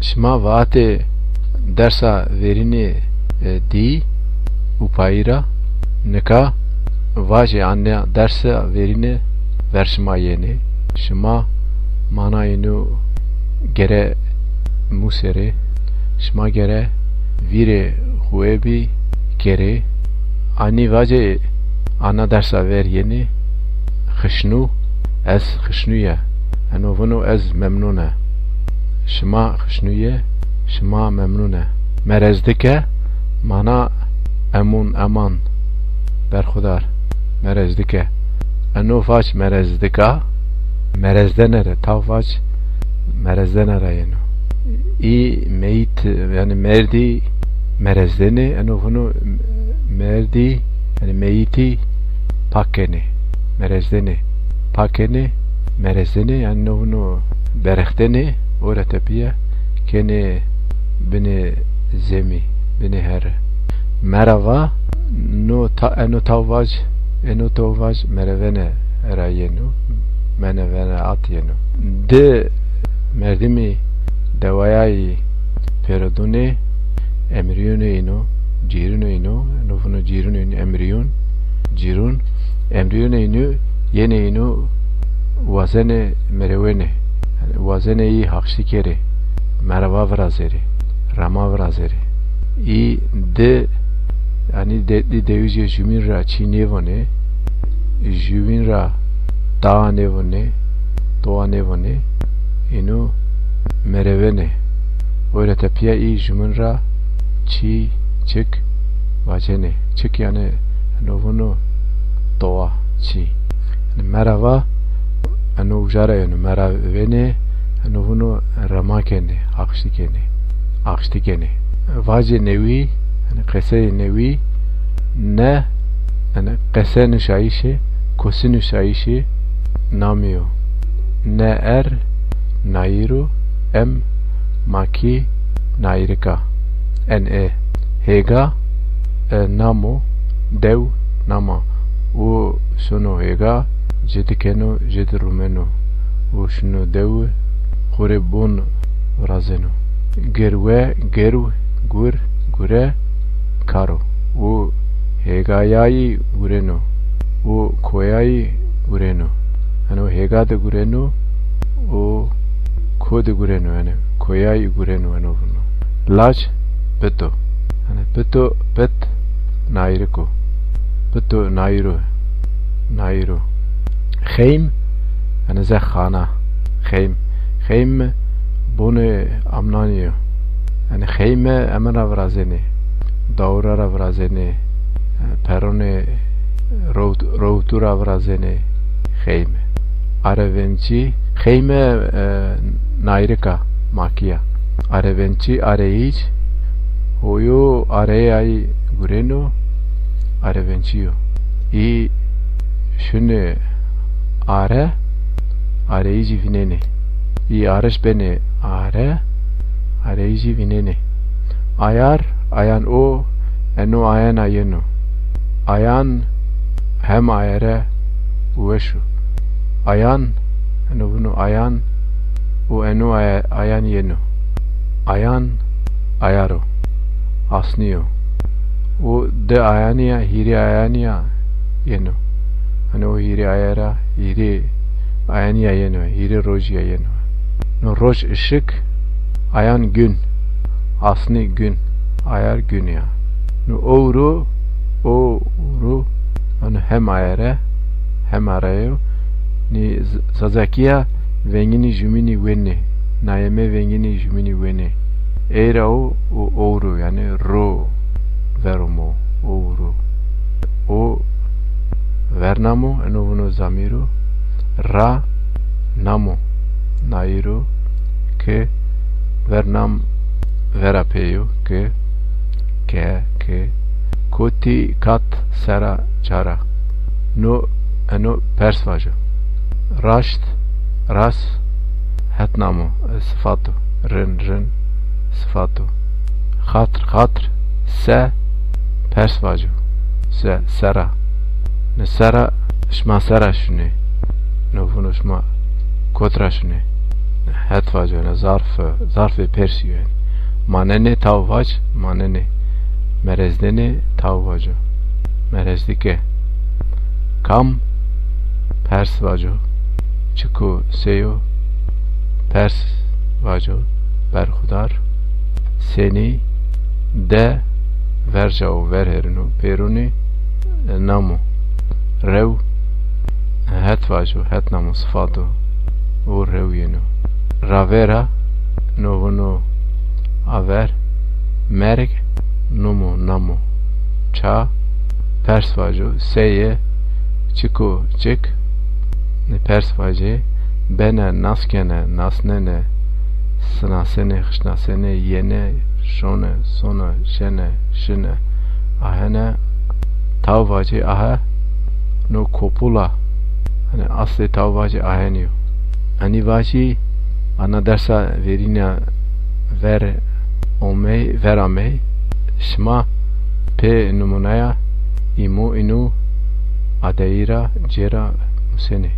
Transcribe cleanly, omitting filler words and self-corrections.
Shma vaate dersa verini di upayira neka vaje anne dersa verini vershma yeni shma mana inu gere musere shma gere vire huebi gere ani vaje ana dersa ver yeni khshnu ez khshnuya ano vunu ez memnuna شما خشنویه شما ممنونه مرزدکه مانا امون امان برخودار مرزدکه انو فاش مرزدکه مرزده نره تا فاش مرزده نره ینو ای میت یعنی مردی مرزدنه انو فنو مردی یعنی میتی پاکنه مرزدنه پاکنه مرزدنه انو فنو برختنه ora tepiye kene beni zemi beni her merhaba no tavaj merevene erayenu menevene atyenu de merdimi devayai perodune emriyunu ino jirunu ino nofunu jirunu ino jirun emriyunu ino yene ino wazene merevene wazeneyi hakşikeri merhaba vrazeri rama vrazeri i de yani de devizye juminra çinevone juminra ta nevone toa nevone inu merevene öyle tepiye i juminra çi çık vacene çık yani novunu toa çi merhaba انو جاره انو مرا ونه انو ونو رما کنه akşti کنه واجه نوی قصه نوی نه قصه نشایشه کسی نشایشه نامیو نه نایرو ام ماکی نایرکا هگا نامو dev nama o sono hega jedikeno jedrumeno o şunu dev korebon razeno geru gure karo o hegayai gureno o koyai gureno ano hegade gureno o kode gureno yani koyai gureno ano bunu laç peto yani peto pet nairiko peto nairo خيم أنا زي خانة خيم بونه أمنانيو يعني خيمة أمنا فرازيني دورة فرازيني پرونه روتورا فرازيني خيمة أرفنشي خيمة نايركا ماكيا أرفنشي أريج هويو أرياي غورينو أرفنشيو إي شنو areyici vinene i areş beni areyici vinene ayan o eno ayan ayeno ayan hem ayere uveşu ayan eno bunu ayan o eno ayan yeno ayan ayaro asniyo o de ayaniya hiri ayaniya yeno ano hiri ayara hiri ayaniya yeno hiri rojiya yeno no roj ışık ayan gün asni gün ayar gün ya no ouro ano hem ayara hem arayo ni zazakiya vengini jumini vene nayeme vengini jumini vene era o ouro yani ro veromo ouro o Vernamo enovuno zamiro ra namo nairo ke vernam verapeyo ke koti kat sera çara no eno persvajo rasht ras hetnamo sıfatı ren sıfatı hatr se persvajo se sera Nesara şma sara şune, novuno şma kotra şune, hetvac yani zarf persiyo yani manene tavvac manene merezdene tavvaco merezdike kam pers vaco çıku seyo pers vaco berhudar seni de verjao verherinu peruni namu rev hetvaco hetnamu sıfatı o rev yenu ravera novono aver merg numu namu ça persvajo seye çıku çık ne persvaje bene naskene nasnene sınasene hışnasene yene şone sona şene şine ahene tavvaje aha no kopula hani asli tavvaje aheniyo hani vaji ana dersa verina ver omey veramey şma pe numunaya imu inu adeira cera musene